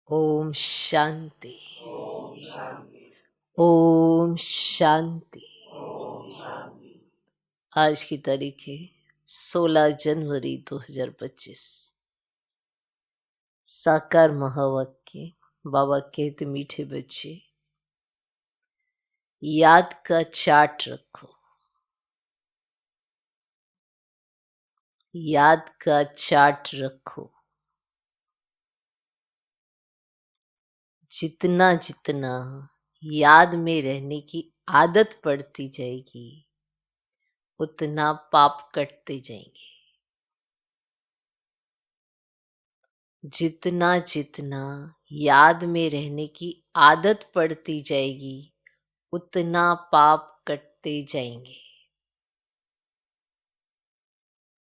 ओम शांति। ओम शांति। आज की तारीख है 16 जनवरी 2025। साकार महावाक्य। बाबा कहते मीठे बच्चे, याद का चार्ट रखो। याद का चार्ट रखो। जितना जितना याद में रहने की आदत पड़ती जाएगी, उतना पाप कटते जाएंगे। जितना जितना याद में रहने की आदत पड़ती जाएगी, उतना पाप कटते जाएंगे।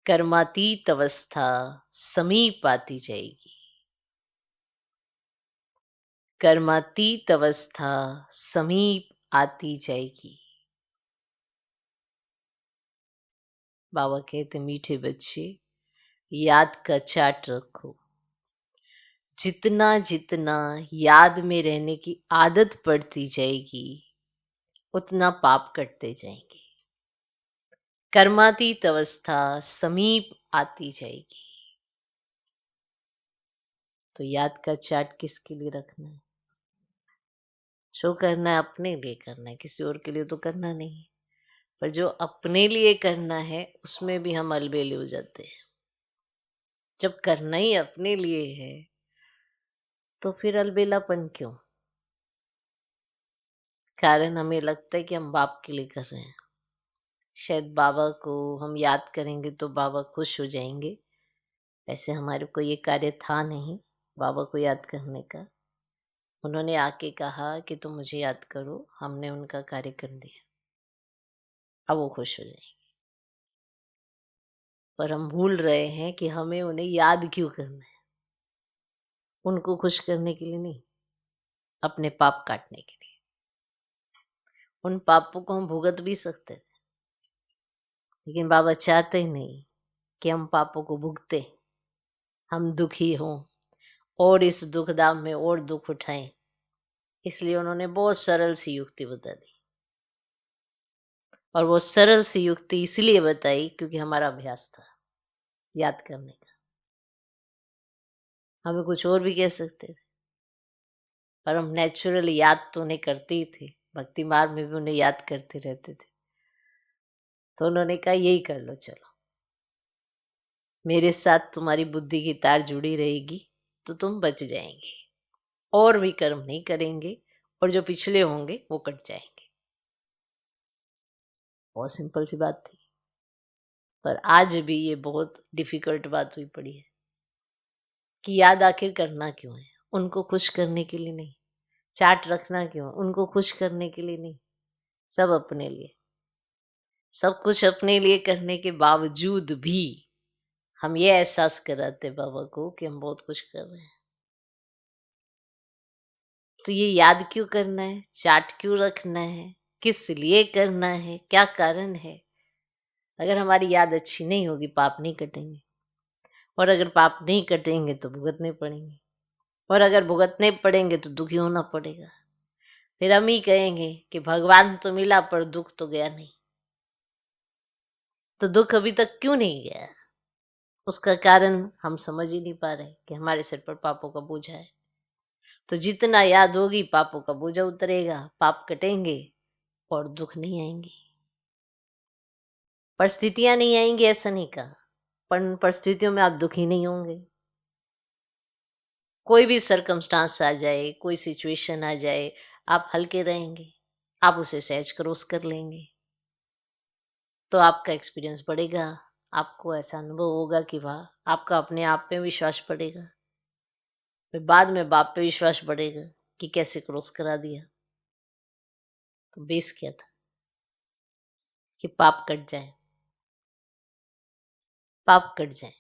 कर्मातीत अवस्था समीप आती जाएगी। कर्मातीत अवस्था समीप आती जाएगी। बाबा कहते मीठे बच्चे, याद का चार्ट रखो। जितना जितना याद में रहने की आदत पड़ती जाएगी, उतना पाप कटते जाएंगे। कर्मातीत अवस्था समीप आती जाएगी। तो याद का चार्ट किसके लिए रखना है? जो करना है अपने लिए करना है, किसी और के लिए तो करना नहीं है। पर जो अपने लिए करना है उसमें भी हम अलबेले हो जाते हैं। जब करना ही अपने लिए है तो फिर अलबेलापन क्यों? कारण हमें लगता है कि हम बाप के लिए कर रहे हैं। शायद बाबा को हम याद करेंगे तो बाबा खुश हो जाएंगे। ऐसे हमारे को ये कार्य था नहीं बाबा को याद करने का। उन्होंने आके कहा कि तुम मुझे याद करो, हमने उनका कार्य कर दिया, अब वो खुश हो जाएंगे। पर हम भूल रहे हैं कि हमें उन्हें याद क्यों करना है। उनको खुश करने के लिए नहीं, अपने पाप काटने के लिए। उन पापों को हम भुगत भी सकते थे, लेकिन बाबा चाहते ही नहीं कि हम पापों को भुगते, हम दुखी हों और इस दुखदाम में और दुख उठाएं। इसलिए उन्होंने बहुत सरल सी युक्ति बता दी। और वो सरल सी युक्ति इसलिए बताई क्योंकि हमारा अभ्यास था याद करने का। हमें कुछ और भी कह सकते थे, पर हम नेचुरली याद तो उन्हें करते ही थे। भक्ति मार्ग में भी उन्हें याद करते रहते थे। तो उन्होंने कहा यही कर लो, चलो मेरे साथ तुम्हारी बुद्धि की तार जुड़ी रहेगी तो तुम बच जाएंगे, और भी कर्म नहीं करेंगे, और जो पिछले होंगे वो कट जाएंगे। बहुत सिंपल सी बात थी, पर आज भी ये बहुत डिफिकल्ट बात हुई पड़ी है कि याद आखिर करना क्यों है? उनको खुश करने के लिए नहीं। चार्ट रखना क्यों? उनको खुश करने के लिए नहीं, सब अपने लिए। सब कुछ अपने लिए करने के बावजूद भी हम ये एहसास कराते बाबा को कि हम बहुत कुछ कर रहे हैं। तो ये याद क्यों करना है? चार्ट क्यों रखना है? किस लिए करना है? क्या कारण है? अगर हमारी याद अच्छी नहीं होगी, पाप नहीं कटेंगे, और अगर पाप नहीं कटेंगे तो भुगतने पड़ेंगे, और अगर भुगतने पड़ेंगे तो दुखी होना पड़ेगा। फिर हम ही कहेंगे कि भगवान तो मिला पर दुख तो गया नहीं। तो दुख अभी तक क्यों नहीं गया? उसका कारण हम समझ ही नहीं पा रहे कि हमारे सिर पर पापों का बोझा है। तो जितना याद होगी पापों का बोझा उतरेगा, पाप कटेंगे और दुख नहीं आएंगे। परिस्थितियां नहीं आएंगी ऐसा नहीं कहा, पर उन परिस्थितियों में आप दुखी नहीं होंगे। कोई भी सरकमस्टांस आ जाए, कोई सिचुएशन आ जाए, आप हल्के रहेंगे, आप उसे सहज क्रॉस कर लेंगे। तो आपका एक्सपीरियंस बढ़ेगा, आपको ऐसा अनुभव होगा कि वाह, आपका अपने आप पे विश्वास बढ़ेगा। फिर बाद में बाप पे विश्वास बढ़ेगा कि कैसे क्रॉस करा दिया। तो बेस क्या था कि पाप कट जाए, पाप कट जाए।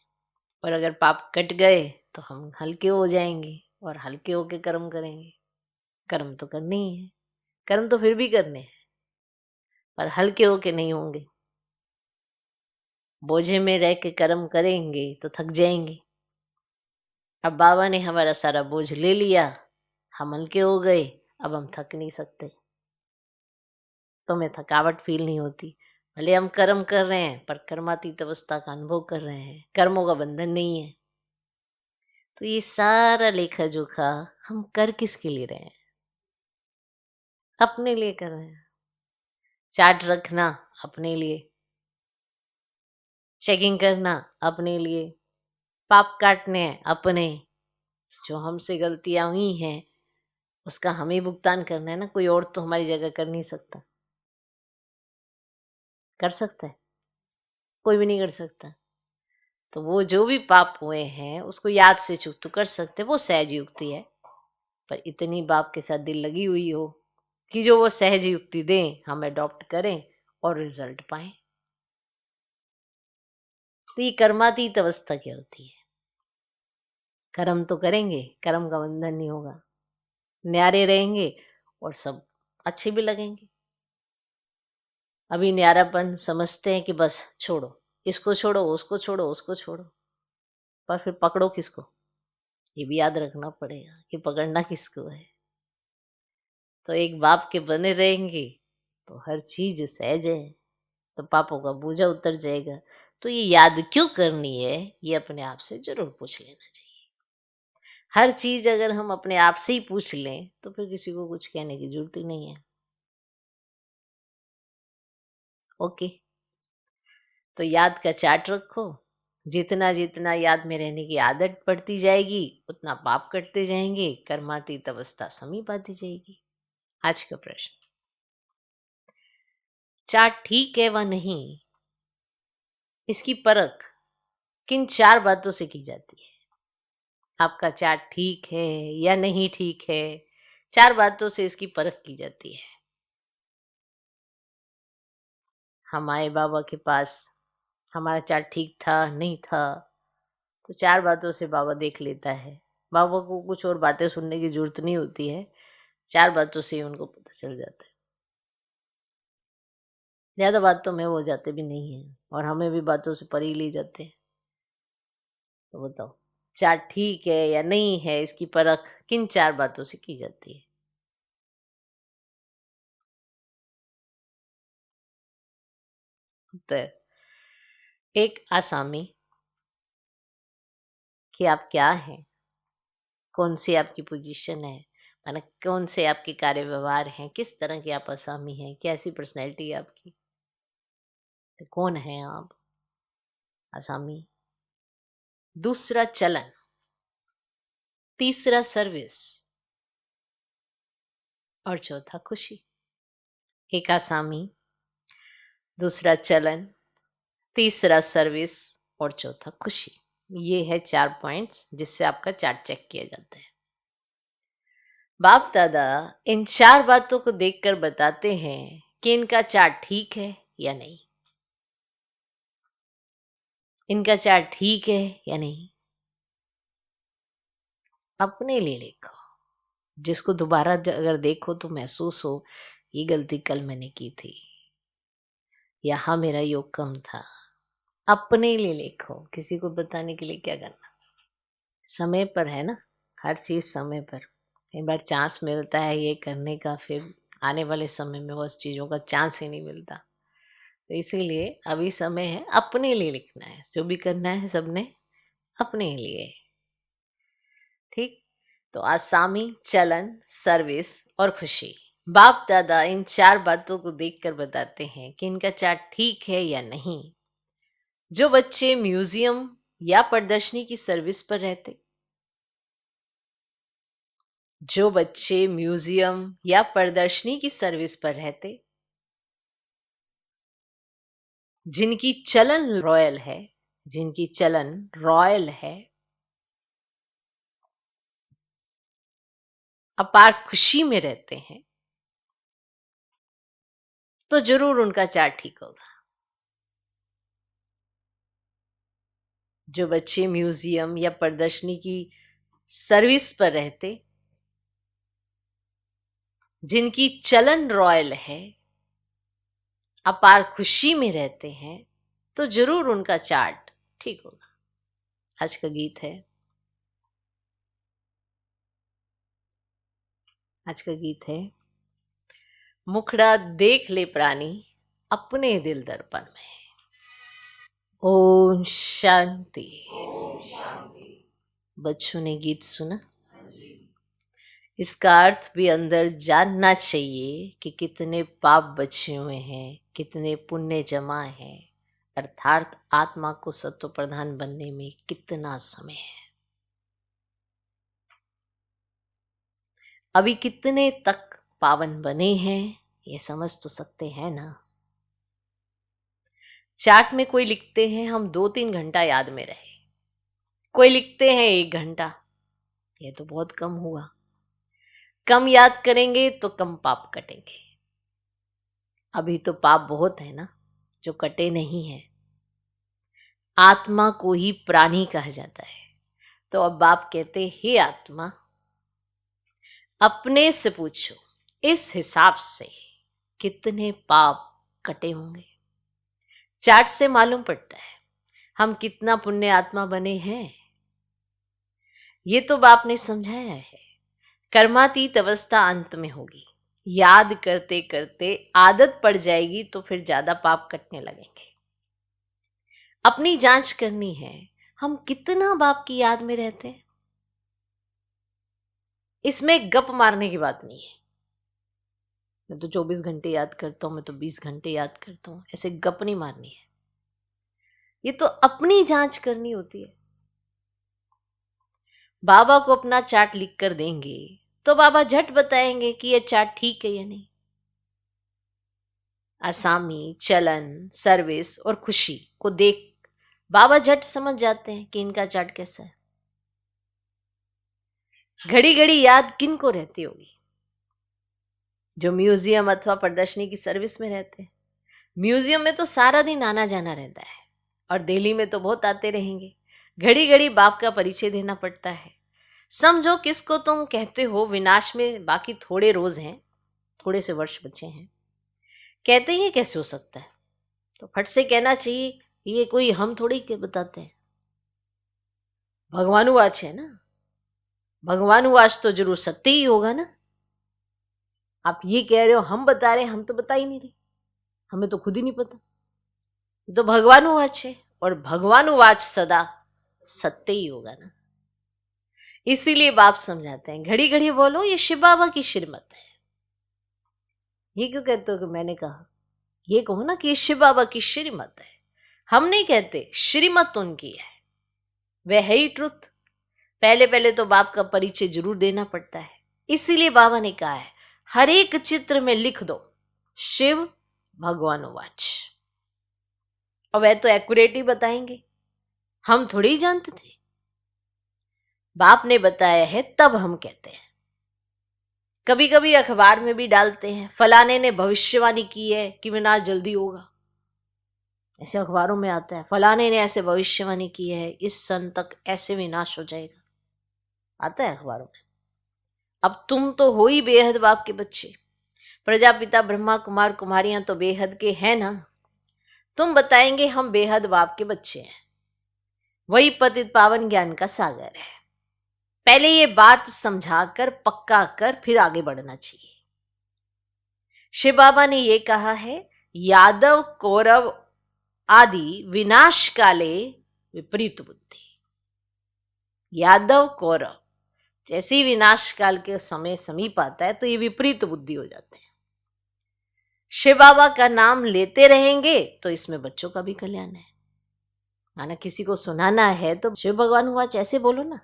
और अगर पाप कट गए तो हम हल्के हो जाएंगे, और हल्के होके कर्म करेंगे। कर्म तो करने ही है, कर्म तो फिर भी करने हैं, पर हल्के होके नहीं होंगे। बोझे में रह के कर्म करेंगे तो थक जाएंगे। अब बाबा ने हमारा सारा बोझ ले लिया, हम हल्के हो गए, अब हम थक नहीं सकते, तो हमें थकावट फील नहीं होती। भले हम कर्म कर रहे हैं पर कर्मातीत अवस्था का अनुभव कर रहे हैं, कर्मों का बंधन नहीं है। तो ये सारा लेखा जोखा हम कर किसके लिए रहे हैं? अपने लिए कर रहे हैं। चार्ट रखना अपने लिए, चेकिंग करना अपने लिए, पाप काटने हैं अपने, जो हमसे गलतियां हुई हैं उसका हमें भुगतान करना है ना, कोई और तो हमारी जगह कर नहीं सकता। कर सकता है? कोई भी नहीं कर सकता। तो वो जो भी पाप हुए हैं उसको याद से चूक तो कर सकते, वो सहज युक्ति है। पर इतनी बाप के साथ दिल लगी हुई हो कि जो वो सहज युक्ति दें, हम अडॉप्ट करें और रिजल्ट पाएं। तो ये कर्मातीत अवस्था क्या होती है? कर्म तो करेंगे, कर्म का बंधन नहीं होगा, न्यारे रहेंगे और सब अच्छे भी लगेंगे। अभी न्यारापन समझते हैं कि बस छोड़ो, इसको छोड़ो, उसको छोड़ो, उसको छोड़ो, पर फिर पकड़ो किसको? ये भी याद रखना पड़ेगा कि पकड़ना किसको है। तो एक बाप के बने रहेंगे तो हर चीज सहज है, तो पापों का बोझा उतर जाएगा। तो ये याद क्यों करनी है, ये अपने आप से जरूर पूछ लेना चाहिए। हर चीज अगर हम अपने आप से ही पूछ लें तो फिर किसी को कुछ कहने की जरूरत ही नहीं है। ओके, तो याद का चार्ट रखो। जितना जितना याद में रहने की आदत पड़ती जाएगी उतना पाप करते जाएंगे, कर्मातीत अवस्था समीप आती जाएगी। आज का प्रश्न, चार्ट ठीक है व नहीं, इसकी परख किन चार बातों से की जाती है? आपका चार्ट ठीक है या नहीं ठीक है, चार बातों से इसकी परख की जाती है। हम आए बाबा के पास, हमारा चार्ट ठीक था नहीं था, तो चार बातों से बाबा देख लेता है। बाबा को कुछ और बातें सुनने की जरूरत नहीं होती है, चार बातों से ही उनको पता चल जाता है। ज्यादा बात तो में वो जाते भी नहीं है और हमें भी बातों से परे ही ले जाते हैं। तो बताओ, चार्ट ठीक है या नहीं है, इसकी परख किन चार बातों से की जाती है? उत्तर, एक, आसामी कि आप क्या हैं, कौन सी आपकी पोजीशन है, माना कौन से आपके कार्य व्यवहार हैं, किस तरह के आप आसामी हैं, कैसी पर्सनैलिटी है आपकी, तो कौन है आप आसामी। दूसरा चलन, तीसरा सर्विस और चौथा खुशी। एक आसामी, दूसरा चलन, तीसरा सर्विस और चौथा खुशी। ये है चार पॉइंट्स जिससे आपका चार्ट चेक किया जाता है। बाप दादा इन चार बातों को देखकर बताते हैं कि इनका चार्ट ठीक है या नहीं, इनका चार्ट ठीक है या नहीं। अपने लिए लिखो, जिसको दोबारा अगर देखो तो महसूस हो ये गलती कल मैंने की थी, यहाँ मेरा योग कम था। अपने लिए लिखो, किसी को बताने के लिए क्या करना। समय पर है ना, हर चीज समय पर। कई बार चांस मिलता है ये करने का, फिर आने वाले समय में वो उस चीजों का चांस ही नहीं मिलता। तो इसीलिए अभी समय है, अपने लिए लिखना है, जो भी करना है सबने अपने लिए। ठीक, तो आसामी, चलन, सर्विस और खुशी। बाप दादा इन चार बातों को देखकर बताते हैं कि इनका चार्ट ठीक है या नहीं। जो बच्चे म्यूजियम या प्रदर्शनी की सर्विस पर रहते, जो बच्चे म्यूजियम या प्रदर्शनी की सर्विस पर रहते, जिनकी चलन रॉयल है, जिनकी चलन रॉयल है, अपार खुशी में रहते हैं, तो जरूर उनका चार्ट ठीक होगा। जो बच्चे म्यूजियम या प्रदर्शनी की सर्विस पर रहते, जिनकी चलन रॉयल है, अपार खुशी में रहते हैं, तो जरूर उनका चार्ट ठीक होगा। आज का गीत है, आज का गीत है, मुखड़ा देख ले प्राणी अपने दिल दर्पण में। ओम शांति। बच्चों ने गीत सुना, इसका अर्थ भी अंदर जानना चाहिए कि कितने पाप बचे हुए हैं, कितने पुण्य जमा है, अर्थात आत्मा को सत्व प्रधान बनने में कितना समय है। अभी कितने तक पावन बने हैं ये समझ तो सकते हैं ना। चार्ट में कोई लिखते हैं हम 2-3 घंटा याद में रहे, कोई लिखते हैं 1 घंटा, ये तो बहुत कम हुआ। कम याद करेंगे तो कम पाप कटेंगे। अभी तो पाप बहुत है ना जो कटे नहीं है। आत्मा को ही प्राणी कहा जाता है। तो अब बाप कहते, हे आत्मा, अपने से पूछो इस हिसाब से कितने पाप कटे होंगे। चार्ट से मालूम पड़ता है हम कितना पुण्य आत्मा बने हैं। ये तो बाप ने समझाया है। कर्मातीत अवस्था अंत में होगी, याद करते करते आदत पड़ जाएगी तो फिर ज्यादा पाप कटने लगेंगे। अपनी जांच करनी है, हम कितना बाप की याद में रहते हैं। इसमें गप मारने की बात नहीं है, मैं तो 24 घंटे याद करता हूं, मैं तो 20 घंटे याद करता हूं, ऐसे गप नहीं मारनी है। ये तो अपनी जांच करनी होती है। बाबा को अपना चार्ट लिख कर देंगे तो बाबा झट बताएंगे कि ये चार्ट ठीक है या नहीं। आसामी, चलन, सर्विस और खुशी को देख बाबा झट समझ जाते हैं कि इनका चार्ट कैसा है। घड़ी घड़ी याद किन को रहती होगी? जो म्यूजियम अथवा प्रदर्शनी की सर्विस में रहते हैं। म्यूजियम में तो सारा दिन आना जाना रहता है और दिल्ली में तो बहुत आते रहेंगे। घड़ी घड़ी बाप का परिचय देना पड़ता है। समझो किसको तुम कहते हो विनाश में बाकी थोड़े रोज हैं, थोड़े से वर्ष बचे हैं, कहते ही कैसे हो सकता है? तो फट से कहना चाहिए ये कोई हम थोड़ी के बताते हैं, भगवानुवाच है ना। भगवानुवाच तो जरूर सत्य ही होगा ना। आप ये कह रहे हो हम बता रहे हैं, हम तो बता ही नहीं रहे, हमें तो खुद ही नहीं पता। तो भगवानुवाच है और भगवानुवाच सदा सत्य ही होगा ना। इसीलिए बाप समझाते हैं घड़ी घड़ी बोलो ये शिव बाबा की श्रीमत है। ये क्यों कहते हो कि मैंने कहा? ये कहो ना कि ये शिव बाबा की श्रीमत है। हम नहीं कहते, श्रीमत उनकी है, वह है ही ट्रुथ। पहले पहले तो बाप का परिचय जरूर देना पड़ता है। इसीलिए बाबा ने कहा है हर एक चित्र में लिख दो शिव भगवानुवाच, और वह तो एक्यूरेट ही बताएंगे, हम थोड़ी ही जानते थे। बाप ने बताया है तब हम कहते हैं। कभी कभी अखबार में भी डालते हैं फलाने ने भविष्यवाणी की है कि विनाश जल्दी होगा, ऐसे अखबारों में आता है फलाने ने ऐसे भविष्यवाणी की है इस सन तक ऐसे विनाश हो जाएगा, आता है अखबारों में। अब तुम तो हो ही बेहद बाप के बच्चे, प्रजापिता ब्रह्मा कुमार कुमारियां तो बेहद के हैं ना। तुम बताएंगे हम बेहद बाप के बच्चे हैं, वही पतित पावन ज्ञान का सागर है। पहले ये बात समझाकर पक्का कर फिर आगे बढ़ना चाहिए। शिव बाबा ने ये कहा है यादव कौरव आदि विनाश काले विपरीत बुद्धि। यादव कौरव जैसे ही विनाश काल के समय समीप आता है तो ये विपरीत बुद्धि हो जाते हैं। शिव बाबा का नाम लेते रहेंगे तो इसमें बच्चों का भी कल्याण है। माना किसी को सुनाना है तो शिव भगवान वाच ऐसे बोलो ना।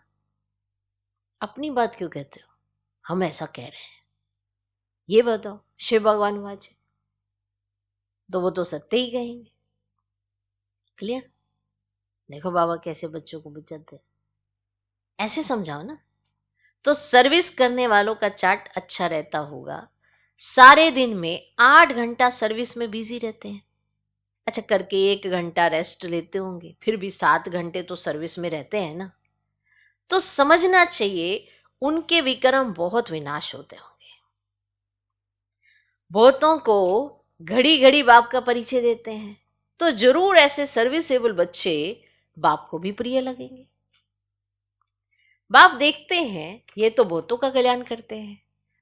अपनी बात क्यों कहते हो? हम ऐसा कह रहे हैं, ये बताओ शिव भगवान वाच है तो वो तो सत्य ही कहेंगे। क्लियर? देखो बाबा कैसे बच्चों को बचाते हैं, ऐसे समझाओ ना। तो सर्विस करने वालों का चार्ट अच्छा रहता होगा। सारे दिन में 8 घंटा सर्विस में बिजी रहते हैं। अच्छा करके 1 घंटा रेस्ट लेते होंगे, फिर भी 7 घंटे तो सर्विस में रहते हैं ना। तो समझना चाहिए उनके विक्रम बहुत विनाश होते होंगे। बहुतों को घड़ी घड़ी बाप का परिचय देते हैं तो जरूर ऐसे सर्विसेबल बच्चे बाप को भी प्रिय लगेंगे। बाप देखते हैं ये तो बहुतों का कल्याण करते हैं,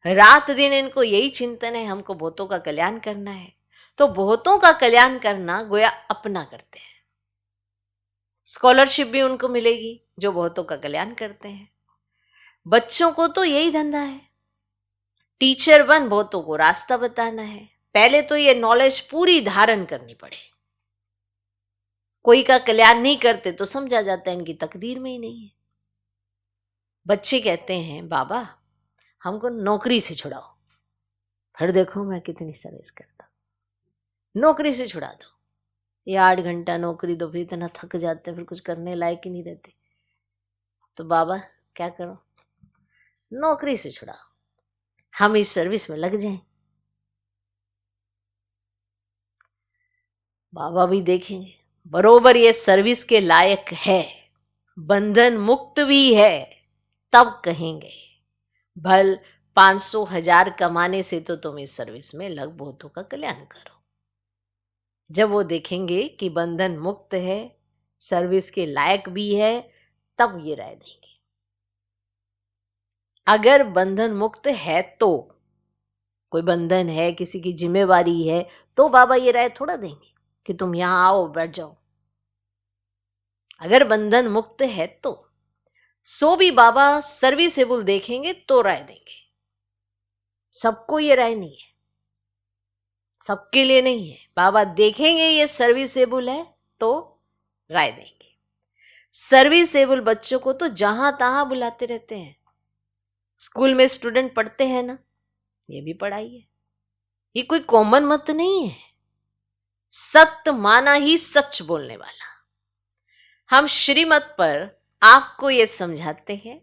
रात दिन इनको यही चिंतन है, हमको बहुतों का कल्याण करना है। तो बहुतों का कल्याण करना गोया अपना करते हैं। स्कॉलरशिप भी उनको मिलेगी जो बहुतों का कल्याण करते हैं। बच्चों को तो यही धंधा है, टीचर बन बहुतों को रास्ता बताना है। पहले तो ये नॉलेज पूरी धारण करनी पड़े। कोई का कल्याण नहीं करते तो समझा जाता है इनकी तकदीर में ही नहीं है। बच्चे कहते हैं बाबा हमको नौकरी से छुड़ाओ, फिर देखो मैं कितनी सर्विस करता, नौकरी से छुड़ा दो। ये 8 घंटा नौकरी दो, फिर इतना थक जाते, फिर कुछ करने लायक ही नहीं रहते। तो बाबा क्या करो, नौकरी से छुड़ाओ, हम इस सर्विस में लग जाएं। बाबा भी देखेंगे बरोबर ये सर्विस के लायक है, बंधन मुक्त भी है, तब कहेंगे भल 500,000 कमाने से तो तुम इस सर्विस में लग बहुतों का कल्याण करो। जब वो देखेंगे कि बंधन मुक्त है, सर्विस के लायक भी है, तब ये राय देंगे। अगर बंधन मुक्त है तो, कोई बंधन है, किसी की जिम्मेवारी है, तो बाबा ये राय थोड़ा देंगे कि तुम यहां आओ बैठ जाओ। अगर बंधन मुक्त है तो सो भी बाबा सर्विसेबल देखेंगे तो राय देंगे। सबको ये राय नहीं है, सबके लिए नहीं है। बाबा देखेंगे ये सर्विसेबल है तो राय देंगे। सर्विसेबल बच्चों को तो जहां तहां बुलाते रहते हैं। स्कूल में स्टूडेंट पढ़ते हैं ना, ये भी पढ़ाई है, ये कोई कॉमन मत नहीं है। सत्य माना ही सच बोलने वाला। हम श्रीमत पर आपको ये समझाते हैं,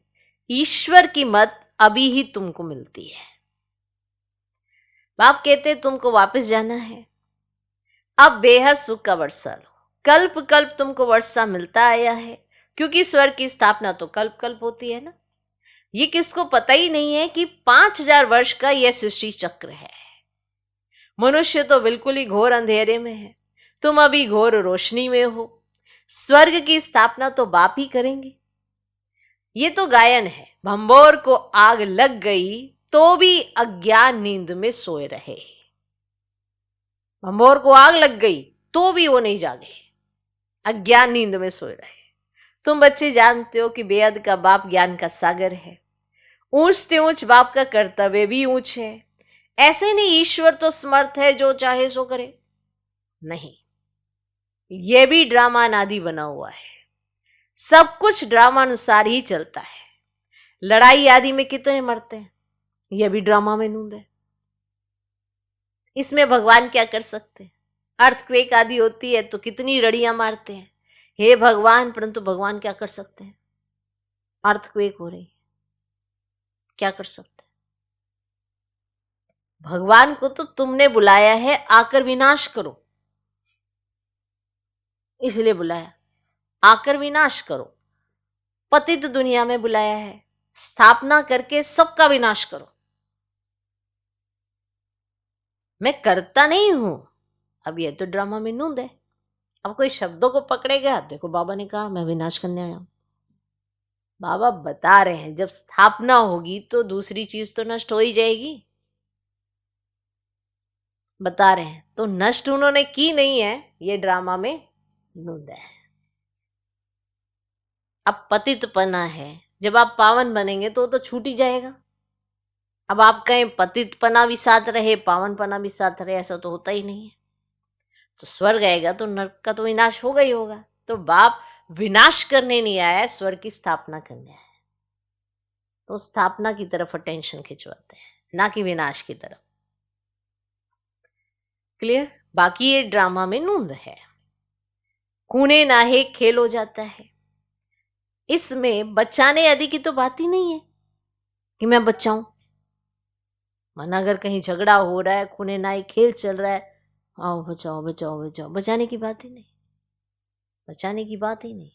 ईश्वर की मत अभी ही तुमको मिलती है। बाप कहते तुमको वापस जाना है, अब बेहद सुख का वर्षा लो। कल्प कल्प तुमको वर्षा मिलता आया है, क्योंकि स्वर्ग की स्थापना तो कल्प कल्प होती है ना। ये किसको पता ही नहीं है कि 5000 वर्ष का यह सृष्टि चक्र है। मनुष्य तो बिल्कुल ही घोर अंधेरे में है, तुम अभी घोर रोशनी में हो। स्वर्ग की स्थापना तो बाप ही करेंगे। ये तो गायन है, भंबोर को आग लग गई तो भी अज्ञान नींद में सोए रहे। भंबोर को आग लग गई तो भी वो नहीं जागे, अज्ञान नींद में सोए रहे। तुम बच्चे जानते हो कि बेअद का बाप ज्ञान का सागर है। ऊंच से ऊंच बाप का कर्तव्य भी ऊंच है। ऐसे नहीं ईश्वर तो समर्थ है, जो चाहे सो करे, नहीं, ये भी ड्रामानादि बना हुआ है। सब कुछ ड्रामा अनुसार ही चलता है। लड़ाई आदि में कितने मरते हैं, यह भी ड्रामा में नूंद है। इसमें भगवान क्या कर सकते हैं? अर्थक्वेक आदि होती है तो कितनी रड़ियां मारते हैं, हे भगवान, परंतु भगवान क्या कर सकते हैं? अर्थक्वेक हो रही, क्या कर सकते हैं? भगवान को तो तुमने बुलाया है आकर विनाश करो, इसलिए बुलाया, आकर विनाश करो। पतित दुनिया में बुलाया है, स्थापना करके सबका विनाश करो। मैं करता नहीं हूं, अब ये तो ड्रामा में नूंद है। अब कोई शब्दों को पकड़ेगा, देखो बाबा ने कहा मैं विनाश करने आया हूं। बाबा बता रहे हैं जब स्थापना होगी तो दूसरी चीज तो नष्ट हो ही जाएगी। बता रहे हैं तो नष्ट उन्होंने की नहीं है, ये ड्रामा में नूंद है। अब पतितपना है, जब आप पावन बनेंगे तो छूट ही जाएगा। अब आप कहें पतितपना भी साथ रहे, पावनपना भी साथ रहे, ऐसा तो होता ही नहीं है। तो स्वर्ग आएगा तो नरक का तो विनाश होगा ही होगा। तो बाप विनाश करने नहीं आया है, स्वर्ग की स्थापना करने आया है। तो स्थापना की तरफ अटेंशन खिंचवाते हैं, ना कि विनाश की तरफ। क्लियर? बाकी ये ड्रामा में नूंद है। कूने नाहे खेल हो जाता है। इसमें बचाने आदि की तो बात ही नहीं है कि मैं बचाऊं। मन अगर कहीं झगड़ा हो रहा है, खूने नाहे खेल चल रहा है, आओ बचाओ बचाओ बचाओ, बचाने की बात ही नहीं, बचाने की बात ही नहीं।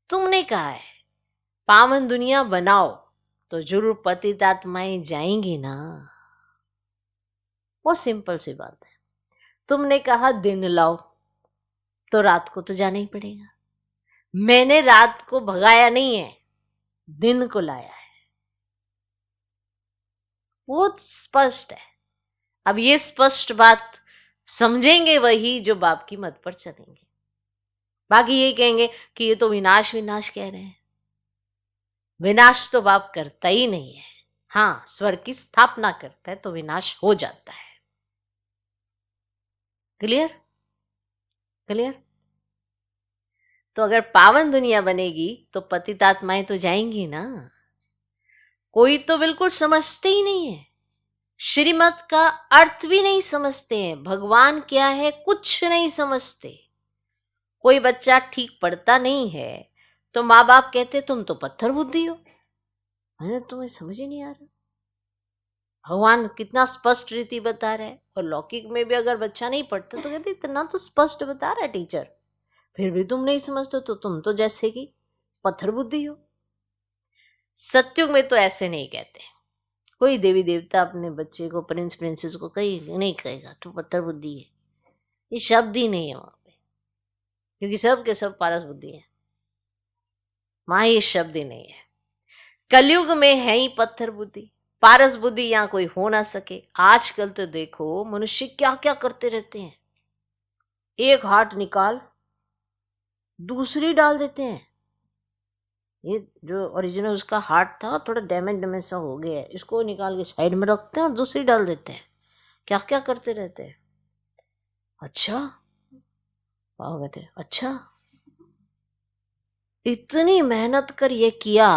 तुमने कहा है पावन दुनिया बनाओ तो जरूर पतित आत्माएं जाएंगी ना, वो सिंपल सी बात है। तुमने कहा दिन लाओ तो रात को तो जाना ही पड़ेगा। मैंने रात को भगाया नहीं है, दिन को लाया है। बहुत स्पष्ट है। अब ये स्पष्ट बात समझेंगे वही जो बाप की मत पर चलेंगे। बाकी ये कहेंगे कि ये तो विनाश विनाश कह रहे हैं। विनाश तो बाप करता ही नहीं है। हाँ, स्वर्ग की स्थापना करता है तो विनाश हो जाता है। क्लियर? क्लियर? तो अगर पावन दुनिया बनेगी तो पतित आत्माएं तो जाएंगी ना। कोई तो बिल्कुल समझते ही नहीं है, श्रीमत का अर्थ भी नहीं समझते हैं, भगवान क्या है कुछ नहीं समझते। कोई बच्चा ठीक पढ़ता नहीं है तो माँ बाप कहते तुम तो पत्थर बुद्धि हो। मैंने तुम्हें समझ ही नहीं आ रहा। भगवान कितना स्पष्ट रीति बता रहा है। और लौकिक में भी अगर बच्चा नहीं पढ़ता तो कहते इतना तो स्पष्ट बता रहा है टीचर, फिर भी तुम नहीं समझते तो तुम तो जैसे कि पत्थर बुद्धि हो। सत्युग में तो ऐसे नहीं कहते। कोई देवी देवता अपने बच्चे को, प्रिंस प्रिंसेस को कहीं नहीं कहेगा तो पत्थर बुद्धि है। ये शब्द ही नहीं है वहां पे, क्योंकि सब के सब पारस बुद्धि है। वहां ये शब्द ही नहीं है। कलयुग में है ही पत्थर बुद्धि, पारस बुद्धि यहाँ कोई हो ना सके। आजकल तो देखो मनुष्य क्या क्या करते रहते हैं। एक हार्ट निकाल दूसरी डाल देते हैं। ये जो ओरिजिनल उसका हार्ट था थोड़ा डैमेज सा हो गया है, इसको निकाल के साइड में रखते हैं और दूसरी डाल देते हैं। क्या क्या करते रहते हैं। अच्छा, पाओ कहते अच्छा, इतनी मेहनत कर ये किया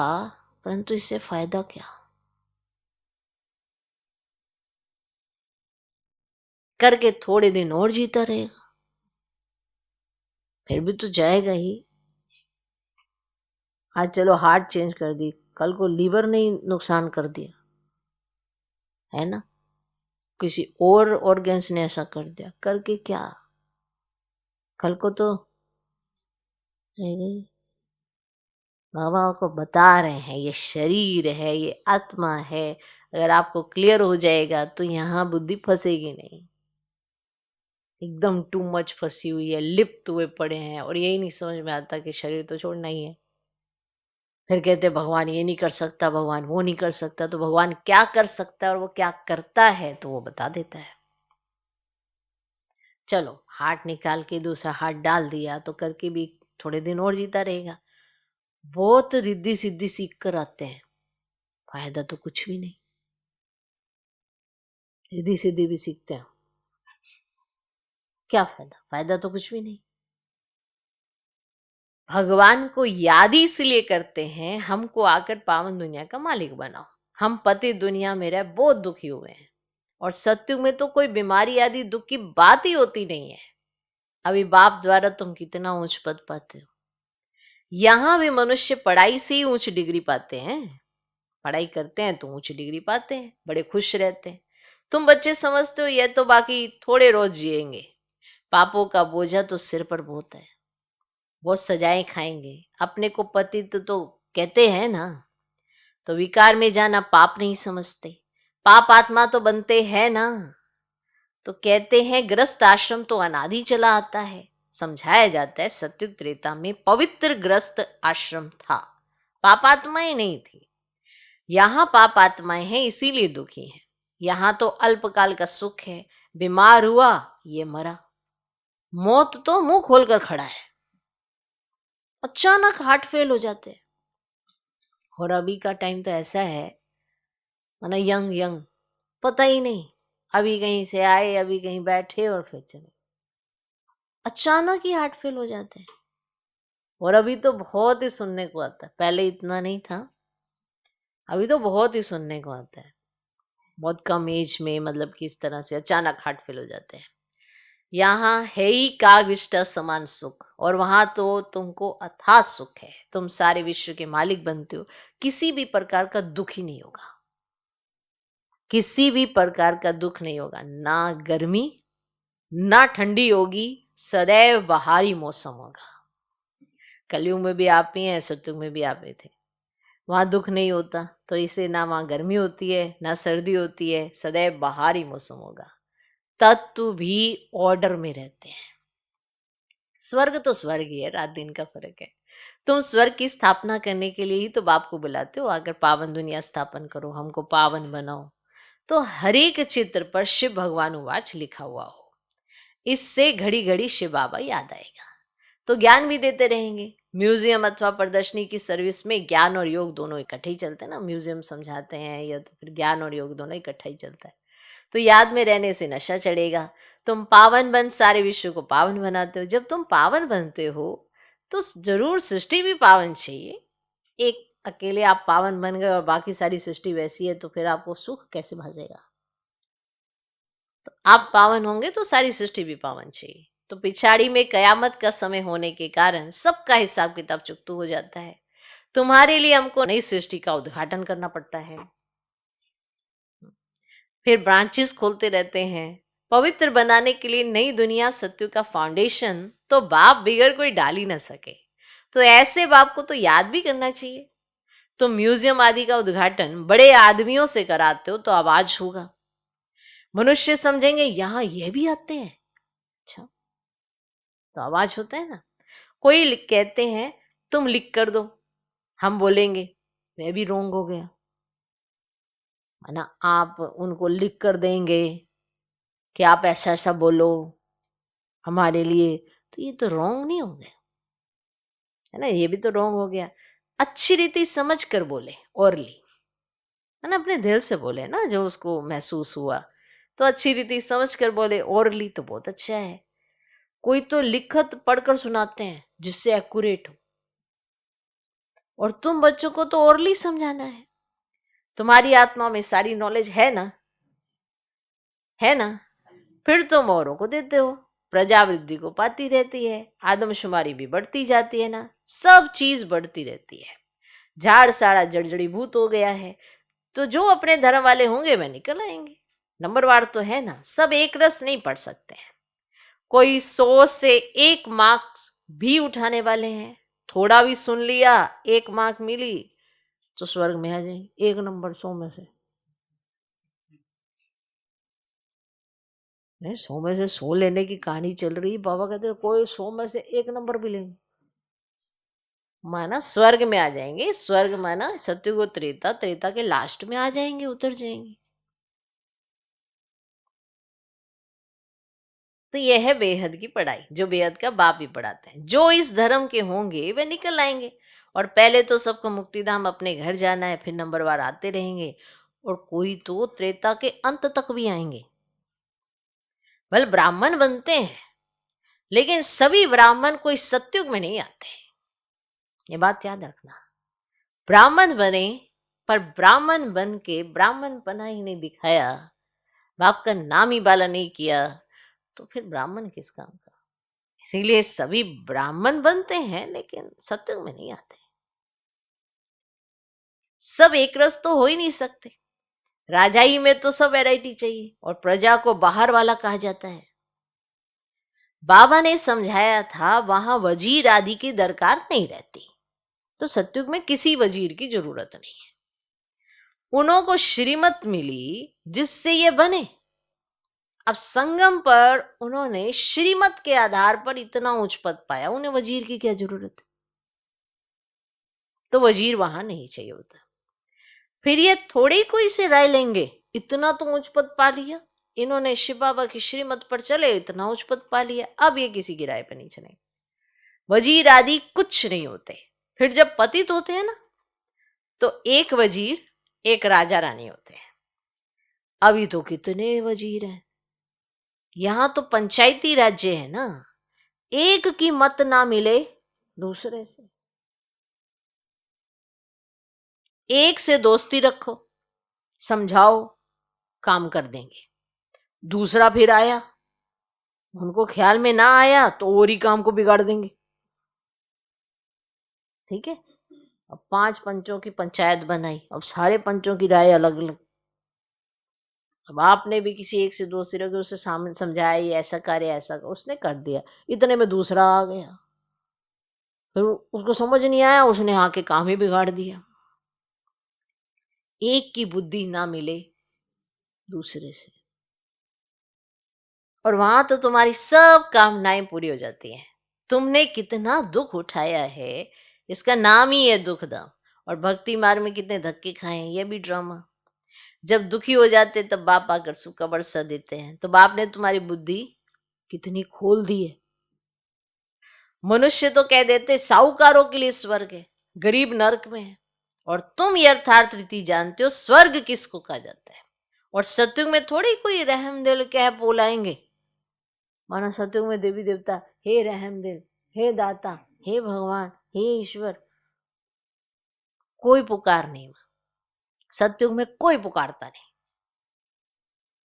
परंतु इससे फायदा क्या। करके थोड़े दिन और जीता रहेगा, फिर भी तो जाएगा ही। आज चलो हार्ट चेंज कर दी, कल को लीवर नहीं नुकसान कर दिया, है ना। किसी और ऑर्गन्स ने ऐसा कर दिया, करके क्या, कल को तो बाबा को बता रहे हैं ये शरीर है, ये आत्मा है। अगर आपको क्लियर हो जाएगा तो यहाँ बुद्धि फंसेगी नहीं। एकदम टू मच फंसी हुई है, लिप्त हुए पड़े हैं और यही नहीं समझ में आता कि शरीर तो छोड़ना ही है। फिर कहते भगवान ये नहीं कर सकता, भगवान वो नहीं कर सकता। तो भगवान क्या कर सकता है और वो क्या करता है तो वो बता देता है। चलो हार्ट निकाल के दूसरा हार्ट डाल दिया तो करके भी थोड़े दिन और जीता रहेगा। बहुत रिद्धि सिद्धि सीख कर आते हैं, फायदा तो कुछ भी नहीं। रिद्धि सिद्धि भी सीखते हैं, क्या फायदा, फायदा तो कुछ भी नहीं। भगवान को याद ही इसलिए करते हैं हमको आकर पावन दुनिया का मालिक बनाओ। हम पति दुनिया में रह बहुत दुखी हुए हैं, और सत्युग में तो कोई बीमारी आदि दुख की बात ही होती नहीं है। अभी बाप द्वारा तुम कितना ऊंच पद पाते हो। यहां भी मनुष्य पढ़ाई से ही ऊंच डिग्री पाते हैं। पढ़ाई करते हैं तो ऊंच डिग्री पाते हैं, बड़े खुश रहते हैं। तुम बच्चे समझते हो ये तो बाकी थोड़े रोज जिएंगे, पापों का बोझा तो सिर पर बहुत है, बहुत सजाएं खाएंगे। अपने को पतित तो कहते हैं ना, तो विकार में जाना पाप नहीं समझते। पाप आत्मा तो बनते हैं ना, तो कहते हैं ग्रस्त आश्रम तो अनादि चला आता है। समझाया जाता है सत्युग त्रेता में पवित्र ग्रस्त आश्रम था, पाप आत्माएं नहीं थी। यहाँ पाप आत्माएं हैं इसीलिए दुखी हैं। यहाँ तो अल्पकाल का सुख है, बीमार हुआ ये मरा, मौत तो मुंह खोलकर खड़ा है। अचानक हार्ट फेल हो जाते हैं। और अभी का टाइम तो ऐसा है, माना यंग यंग, पता ही नहीं, अभी कहीं से आए, अभी कहीं बैठे और फिर चले, अचानक ही हार्ट फेल हो जाते हैं। और अभी तो बहुत ही सुनने को आता है, पहले इतना नहीं था, अभी तो बहुत ही सुनने को आता है। बहुत कम एज में मतलब कि इस तरह से अचानक हार्ट फेल हो जाते हैं। यहाँ है ही कागविष्टा समान सुख, और वहां तो तुमको अथाह सुख है। तुम सारे विश्व के मालिक बनते हो, किसी भी प्रकार का दुख ही नहीं होगा, किसी भी प्रकार का दुख नहीं होगा। ना गर्मी ना ठंडी होगी, सदैव बहारी मौसम होगा। कलयुग में भी आप ही हैं, सतयुग में भी आप ही थे। वहां दुख नहीं होता, तो इसे ना वहां गर्मी होती है ना सर्दी होती है, सदैव बहारी मौसम होगा। तत्व भी ऑर्डर में रहते हैं। स्वर्ग तो स्वर्ग ही है, रात दिन का फर्क है। तुम स्वर्ग की स्थापना करने के लिए ही तो बाप को बुलाते हो, आकर पावन दुनिया स्थापन करो, हमको पावन बनाओ। तो हर एक चित्र पर शिव भगवान उवाच लिखा हुआ हो। इससे घड़ी घड़ी शिव बाबा याद आएगा, तो ज्ञान भी देते रहेंगे। म्यूजियम अथवा प्रदर्शनी की सर्विस में ज्ञान और योग दोनों इकट्ठे ही चलते हैं ना। म्यूजियम समझाते हैं या तो फिर ज्ञान और योग दोनों इकट्ठा ही चलता है। तो याद में रहने से नशा चढ़ेगा। तुम पावन बन सारे विश्व को पावन बनाते हो। जब तुम पावन बनते हो तो जरूर सृष्टि भी पावन चाहिए। एक अकेले आप पावन बन गए और बाकी सारी सृष्टि वैसी है तो फिर आपको सुख कैसे भाजेगा। तो आप पावन होंगे तो सारी सृष्टि भी पावन चाहिए। तो पिछाड़ी में कयामत का समय होने के कारण सबका हिसाब किताब चुकतू हो जाता है। तुम्हारे लिए हमको नई सृष्टि का उद्घाटन करना पड़ता है, फिर ब्रांचेस खोलते रहते हैं। पवित्र बनाने के लिए नई दुनिया सत्य का फाउंडेशन तो बाप बिगड़ कोई डाल ही ना सके। तो ऐसे बाप को तो याद भी करना चाहिए। तो म्यूजियम आदि का उद्घाटन बड़े आदमियों से कराते हो तो आवाज होगा। मनुष्य समझेंगे यहाँ ये भी आते हैं, अच्छा तो आवाज होता है ना। कोई कहते हैं तुम लिख कर दो, हम बोलेंगे मैं भी रोंग हो गया, है ना। आप उनको लिख कर देंगे कि आप ऐसा ऐसा बोलो हमारे लिए, तो ये तो रॉन्ग नहीं हो गया, है ना। ये भी तो रॉन्ग हो गया। अच्छी रीति समझ कर बोले ओरली, है ना, अपने दिल से बोले ना जो उसको महसूस हुआ। तो अच्छी रीति समझ कर बोले ओरली तो बहुत अच्छा है। कोई तो लिखत पढ़कर सुनाते हैं जिससे एक्यूरेट हो, और तुम बच्चों को तो ओरली समझाना है। तुम्हारी आत्मा में सारी नॉलेज है ना, है ना। फिर तुम औरों को देते हो, प्रजावृद्धि को पाती रहती है, आदमशुमारी भी बढ़ती जाती है ना, सब चीज बढ़ती रहती है। झाड़ सारा जड़जड़ीभूत हो गया है। तो जो अपने धर्म वाले होंगे वह निकल आएंगे। नंबरवार तो है ना, सब एक रस नहीं पढ़ सकते हैं। कोई 100 से 1 मार्क्स भी उठाने वाले हैं। थोड़ा भी सुन लिया 1 मार्क मिली तो स्वर्ग में आ जाएंगे। 1 नंबर 100 में से, नहीं 100 में से 100 लेने की कहानी चल रही है। बाबा कहते हैं कोई 100 में से 1 नंबर भी लेंगे, माना स्वर्ग में आ जाएंगे। स्वर्ग माना सत्युग त्रेता, त्रेता के लास्ट में आ जाएंगे, उतर जाएंगे। तो यह है बेहद की पढ़ाई, जो बेहद का बाप भी पढ़ाते हैं। जो इस धर्म के होंगे वे निकल आएंगे। और पहले तो सबको मुक्तिधाम अपने घर जाना है, फिर नंबरवार आते रहेंगे। और कोई तो त्रेता के अंत तक भी आएंगे। भले ब्राह्मण बनते हैं लेकिन सभी ब्राह्मण कोई सत्युग में नहीं आते, ये बात याद रखना। ब्राह्मण बने पर ब्राह्मण बन के ब्राह्मण पना ही नहीं दिखाया, बाप का नाम ही बाला नहीं किया, तो फिर ब्राह्मण किस काम का। इसीलिए सभी ब्राह्मण बनते हैं लेकिन सत्युग में नहीं आते। सब एक रस तो हो ही नहीं सकते। राजाई में तो सब वैरायटी चाहिए और प्रजा को बाहर वाला कहा जाता है। बाबा ने समझाया था वहां वजीर आदि की दरकार नहीं रहती, तो सत्युग में किसी वजीर की जरूरत नहीं है। उन्हों को श्रीमत मिली जिससे ये बने। अब संगम पर उन्होंने श्रीमत के आधार पर इतना उच्च पद पाया, उन्हें वजीर की क्या जरूरत है। तो वजीर वहां नहीं चाहिए होता। फिर ये थोड़ी कोई से राय लेंगे, इतना तो उच्च पद पा लिया इन्होंने, शिव बाबा की श्रीमत पर चले, इतना उच्च पद पा लिया, अब ये किसी की राय पर नहीं चले। वजीर आदि कुछ नहीं होते। फिर जब पतित होते हैं ना तो एक वजीर एक राजा रानी होते हैं। अभी तो कितने वजीर हैं, यहां तो पंचायती राज्य है ना। एक की मत ना मिले दूसरे से, एक से दोस्ती रखो, समझाओ, काम कर देंगे। दूसरा फिर आया, उनको ख्याल में ना आया तो और ही काम को बिगाड़ देंगे। ठीक है। अब 5 पंचों की पंचायत बनाई, अब सारे पंचों की राय अलग अलग। अब आपने भी किसी एक से दोस्ती रखी, उसे सामने समझाया ये ऐसा करे ऐसा कर, उसने कर दिया, इतने में दूसरा आ गया, फिर उसको समझ नहीं आया, उसने आके काम ही बिगाड़ दिया। एक की बुद्धि ना मिले दूसरे से, और वहां तो तुम्हारी सब कामनाएं पूरी हो जाती हैं। तुमने कितना दुख उठाया है, इसका नाम ही है दुख दाम। और भक्ति मार्ग में कितने धक्के खाए हैं, ये भी ड्रामा। जब दुखी हो जाते तब बाप आकर सूखा बरसा देते हैं। तो बाप ने तुम्हारी बुद्धि कितनी खोल दी है। मनुष्य तो कह देते साहूकारों के लिए स्वर्ग है, गरीब नरक में है, और तुम यथार्थ रीति जानते हो स्वर्ग किसको कहा जाता है। और सत्युग में थोड़ी कोई रहम दिल कह बोलाएंगे। माना सत्युग में देवी देवता हे रहम दिल, हे दाता, हे भगवान, हे ईश्वर, कोई पुकार नहीं। सत्युग में कोई पुकारता नहीं,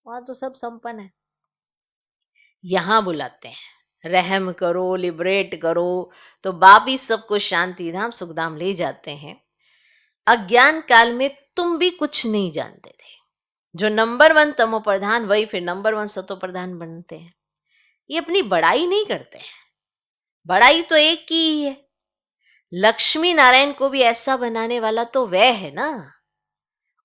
वहां तो सब संपन्न है। यहां बुलाते हैं रहम करो, लिबरेट करो, तो बाप ही सबको शांति धाम सुखधाम ले जाते हैं। अज्ञान काल में तुम भी कुछ नहीं जानते थे। जो नंबर 1 तमो प्रधान वही फिर नंबर 1 सतो प्रधान बनते हैं। ये अपनी बड़ाई नहीं करते हैं, बड़ाई तो एक की ही है। लक्ष्मी नारायण को भी ऐसा बनाने वाला तो वह है ना।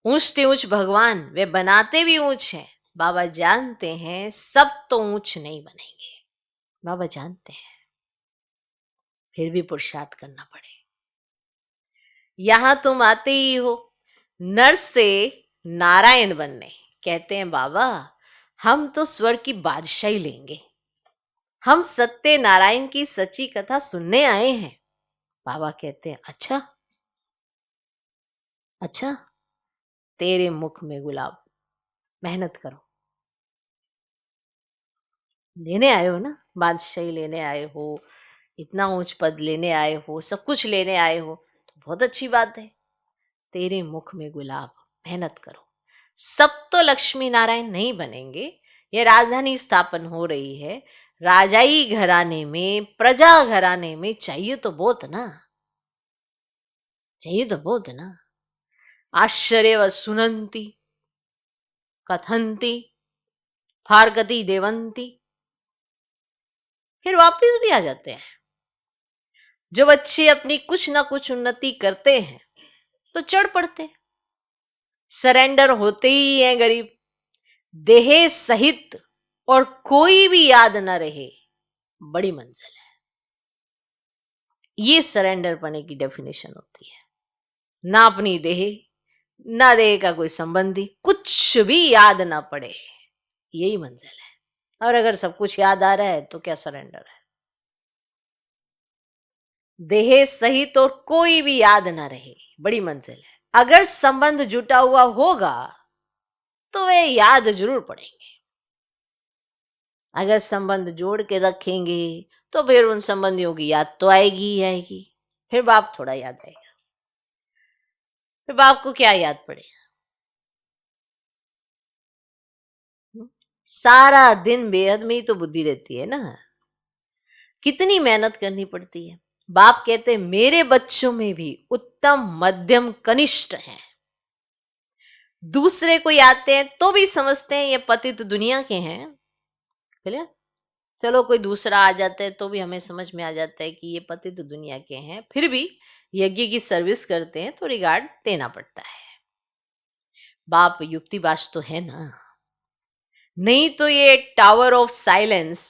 ऊंच से ऊंच भगवान, वे बनाते भी ऊंच हैं। बाबा जानते हैं सब तो ऊंच नहीं बनेंगे, बाबा जानते हैं, फिर भी पुरुषार्थ करना पड़े। यहां तुम आते ही हो नर से नारायण बनने। कहते हैं बाबा हम तो स्वर्ग की बादशाही लेंगे, हम सत्य नारायण की सच्ची कथा सुनने आए हैं। बाबा कहते हैं अच्छा अच्छा, तेरे मुख में गुलाब, मेहनत करो। लेने आए हो ना, बादशाही लेने आए हो, इतना ऊंच पद लेने आए हो, सब कुछ लेने आए हो, तो बहुत अच्छी बात है। तेरे मुख में गुलाब, मेहनत करो। सब तो लक्ष्मी नारायण नहीं बनेंगे। ये राजधानी स्थापन हो रही है, राजाई घराने में, प्रजा घराने में चाहिए तो बहुत ना, चाहिए तो बहुत ना। आश्चर्य व सुनंती कथंती फारगति देवंती, फिर वापिस भी आ जाते हैं। जो बच्चे अपनी कुछ ना कुछ उन्नति करते हैं तो चढ़ पड़ते, सरेंडर होते ही हैं गरीब, देहे सहित, और कोई भी याद न रहे, बड़ी मंजिल है। ये सरेंडर पाने की डेफिनेशन होती है। ना अपनी देह, ना देह का कोई संबंधी, कुछ भी याद ना पड़े, यही मंजिल है। और अगर सब कुछ याद आ रहा है तो क्या सरेंडर है। देह सहित और कोई भी याद ना रहे, बड़ी मंजिल है। अगर संबंध जुटा हुआ होगा तो वे याद जरूर पड़ेंगे। अगर संबंध जोड़ के रखेंगे तो फिर उन संबंधियों की याद तो आएगी ही आएगी। फिर बाप थोड़ा याद आएगा, फिर बाप को क्या याद पड़ेगा। सारा दिन बेहद में ही तो बुद्धि रहती है ना, कितनी मेहनत करनी पड़ती है। बाप कहते मेरे बच्चों में भी उत्तम मध्यम कनिष्ठ हैं। दूसरे कोई आते हैं तो भी समझते हैं ये पतित दुनिया के हैं, क्लियर। चलो कोई दूसरा आ जाता है तो भी हमें समझ में आ जाता है कि ये पतित दुनिया के हैं, फिर भी यज्ञ की सर्विस करते हैं तो रिगार्ड देना पड़ता है। बाप युक्तिबाज तो है ना, नहीं तो ये tower of silence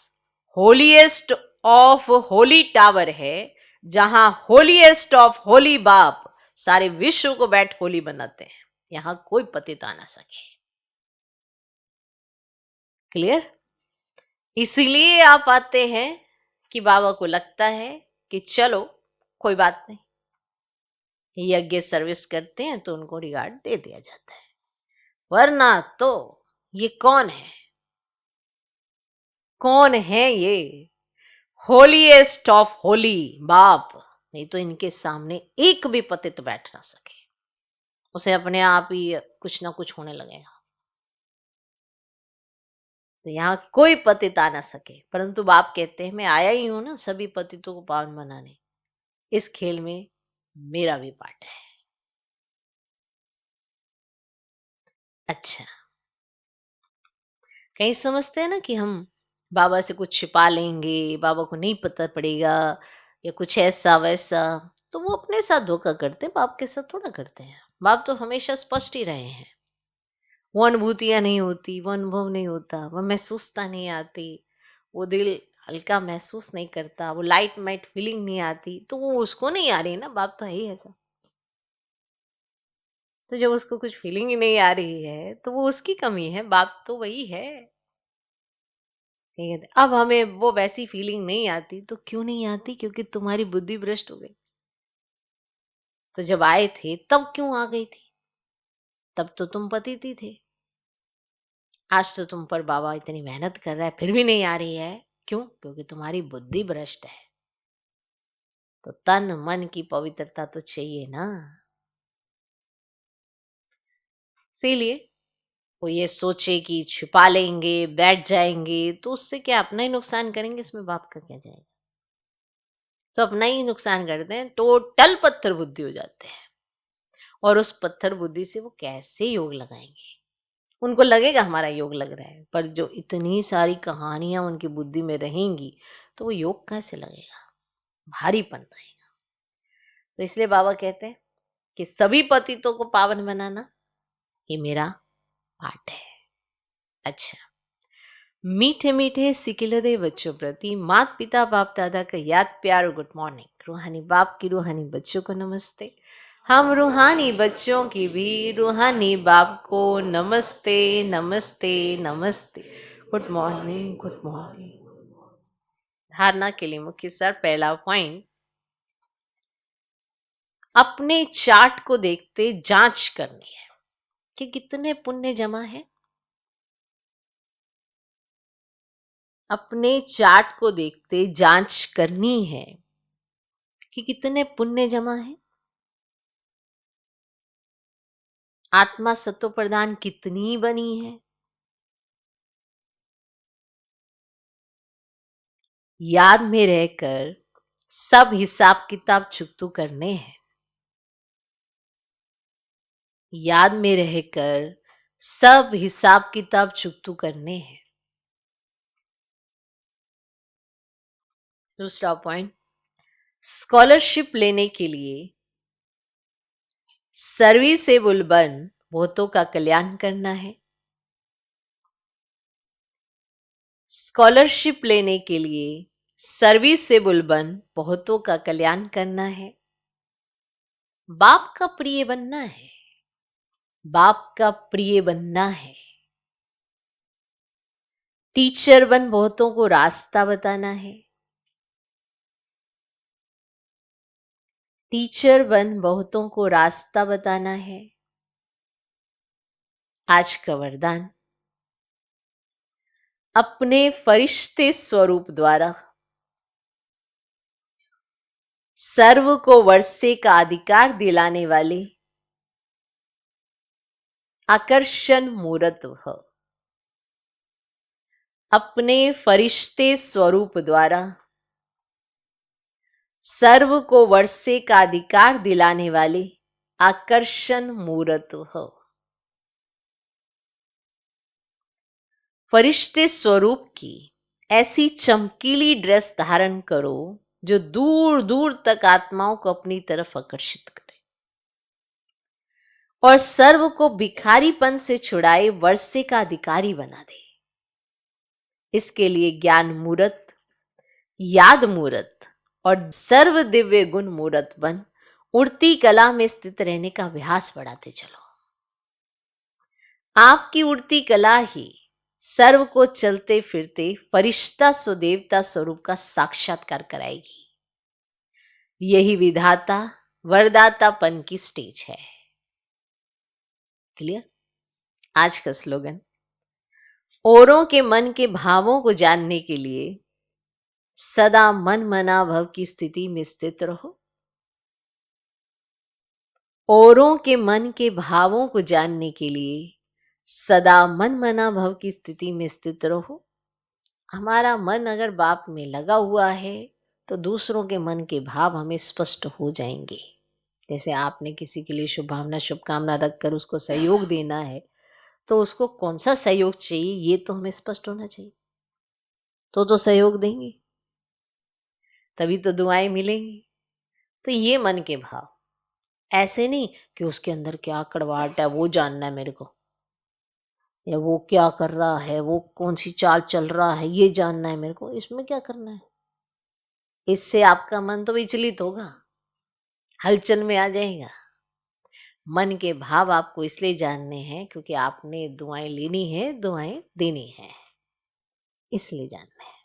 holiest of Holi tower है, जहां होलीएस्ट ऑफ होली बाप सारे विश्व को बैठ होली बनाते हैं। यहां कोई पतित आ ना सके, क्लियर। इसीलिए आप आते हैं कि बाबा को लगता है कि चलो कोई बात नहीं, यज्ञ सर्विस करते हैं तो उनको रिगार्ड दे दिया जाता है। वरना तो ये कौन है, कौन है ये होलीएस्ट ऑफ होली बाप। नहीं तो इनके सामने एक भी पतित बैठ ना सके, उसे अपने आप ही कुछ ना कुछ होने लगेगा। तो यहाँ कोई पतित आ ना सके, परंतु बाप कहते हैं मैं आया ही हूं ना सभी पतितों को पावन बनाने। इस खेल में मेरा भी पार्ट है। अच्छा, कहीं समझते हैं ना कि हम बाबा से कुछ छिपा लेंगे, बाबा को नहीं पता पड़ेगा, या कुछ ऐसा वैसा, तो वो अपने साथ धोखा करते हैं, बाप के साथ थोड़ा करते हैं। बाप तो हमेशा स्पष्ट ही रहे हैं। वो अनुभूतियां नहीं होती, वो अनुभव नहीं होता, वो महसूसता नहीं आती, वो दिल हल्का महसूस नहीं करता, वो लाइट माइट फीलिंग नहीं आती, तो वो उसको नहीं आ रही ना, बाप तो है ही ऐसा। तो जब उसको कुछ फीलिंग ही नहीं आ रही है तो वो उसकी कमी है, बात तो वही है। ठीक है, अब हमें वो वैसी फीलिंग नहीं आती, तो क्यों नहीं आती? क्योंकि तुम्हारी बुद्धि भ्रष्ट हो गई। तो जब आए थे तब क्यों आ गई थी? तब तो तुम पतिती थे। आज तो तुम पर बाबा इतनी मेहनत कर रहा है फिर भी नहीं आ रही है। क्यों? क्योंकि तुम्हारी बुद्धि भ्रष्ट है। तो तन मन की पवित्रता तो चाहिए ना। इसीलिए वो ये सोचे कि छुपा लेंगे, बैठ जाएंगे, तो उससे क्या अपना ही नुकसान करेंगे, इसमें बाप का क्या जाएगा? तो अपना ही नुकसान करते हैं, टोटल पत्थर बुद्धि हो जाते हैं। और उस पत्थर बुद्धि से वो कैसे योग लगाएंगे? उनको लगेगा हमारा योग लग रहा है, पर जो इतनी सारी कहानियां उनकी बुद्धि में रहेंगी तो वो योग कैसे लगेगा? भारीपन रहेगा। तो इसलिए बाबा कहते हैं कि सभी पतितों को पावन बनाना ये मेरा पाठ है। अच्छा, मीठे मीठे सिकिलदे बच्चों प्रति माता पिता बाप दादा का याद प्यार और गुड मॉर्निंग। रूहानी बाप की रूहानी बच्चों को नमस्ते। हम रूहानी बच्चों की भी रूहानी बाप को नमस्ते नमस्ते नमस्ते। Good morning good morning. धारणा के लिए मुख्य सर पहला पॉइंट, अपने चार्ट को देखते जांच करनी है कि कितने पुण्य जमा है। अपने चार्ट को देखते जांच करनी है कि कितने पुण्य जमा है। आत्मा सत्व प्रधान कितनी बनी है। याद में रहकर सब हिसाब किताब चुकतू करने हैं। याद में रहकर सब हिसाब किताब चुकतू करने हैं। दूसरा पॉइंट, स्कॉलरशिप लेने के लिए सर्विसेबल बन बहुतों का कल्याण करना है। स्कॉलरशिप लेने के लिए सर्विसेबल बन बहुतों का कल्याण करना है। बाप का प्रिय बनना है। बाप का प्रिय बनना है। टीचर बन बहुतों को रास्ता बताना है। टीचर बन बहुतों को रास्ता बताना है। आज का वरदान, अपने फरिश्ते स्वरूप द्वारा सर्व को वर्षे का अधिकार दिलाने वाले आकर्षण मूर्त हो। अपने फरिश्ते स्वरूप द्वारा सर्व को वर्षे का अधिकार दिलाने वाले आकर्षण मूर्त हो। फरिश्ते स्वरूप की ऐसी चमकीली ड्रेस धारण करो जो दूर दूर तक आत्माओं को अपनी तरफ आकर्षित करे और सर्व को भिखारीपन से छुड़ाए वर्षे का अधिकारी बना दे। इसके लिए ज्ञान मूर्त, याद मूर्त और सर्व दिव्य गुण मूर्त बन उड़ती कला में स्थित रहने का अभ्यास बढ़ाते चलो। आपकी उड़ती कला ही सर्व को चलते फिरते फरिश्ता सुदेवता स्वरूप का साक्षात्कार कराएगी। यही विधाता वरदातापन की स्टेज है। क्लियर? आज का स्लोगन, औरों के मन के भावों को जानने के लिए सदा मन मना भव की स्थिति में स्थित रहो। औरों के मन के भावों को जानने के लिए सदा मन मना भव की स्थिति में स्थित रहो। हमारा मन अगर बाप में लगा हुआ है तो दूसरों के मन के भाव हमें स्पष्ट हो जाएंगे। जैसे आपने किसी के लिए शुभ भावना शुभकामना रखकर उसको सहयोग देना है, तो उसको कौन सा सहयोग चाहिए ये तो हमें स्पष्ट होना चाहिए, तो सहयोग देंगे, तभी तो दुआएं मिलेंगी। तो ये मन के भाव, ऐसे नहीं कि उसके अंदर क्या कड़वाहट है वो जानना है मेरे को, या वो क्या कर रहा है, वो कौन सी चाल चल रहा है ये जानना है मेरे को। इसमें क्या करना है? इससे आपका मन तो विचलित होगा, हलचल में आ जाएगा। मन के भाव आपको इसलिए जानने हैं क्योंकि आपने दुआएं लेनी है, दुआएं देनी है, इसलिए जानना है।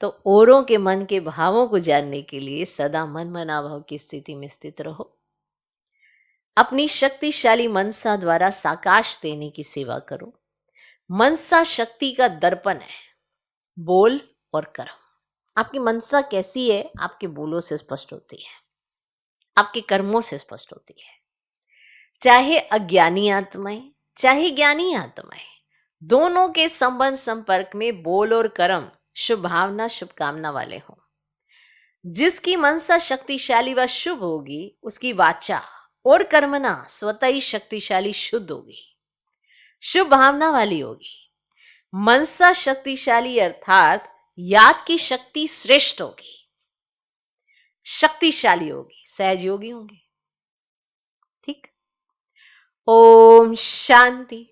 तो औरों के मन के भावों को जानने के लिए सदा मन मना भाव की स्थिति में स्थित रहो। अपनी शक्तिशाली मनसा द्वारा साकाश देने की सेवा करो। मनसा शक्ति का दर्पण है, बोल और कर्म। आपकी मनसा कैसी है आपके बोलों से स्पष्ट होती है, आपके कर्मों से स्पष्ट होती है। चाहे अज्ञानी आत्माएं चाहे ज्ञानी आत्माएं, दोनों के संबंध संपर्क में बोल और कर्म शुभ भावना शुभकामना वाले हों। जिसकी मनसा शक्तिशाली व शुभ होगी उसकी वाचा और कर्मना स्वतः ही शक्तिशाली शुद्ध होगी, शुभ भावना वाली होगी। मनसा शक्तिशाली अर्थात याद की शक्ति श्रेष्ठ होगी, शक्तिशाली होगी, सहजयोगी होंगे। ठीक। ओम शांति।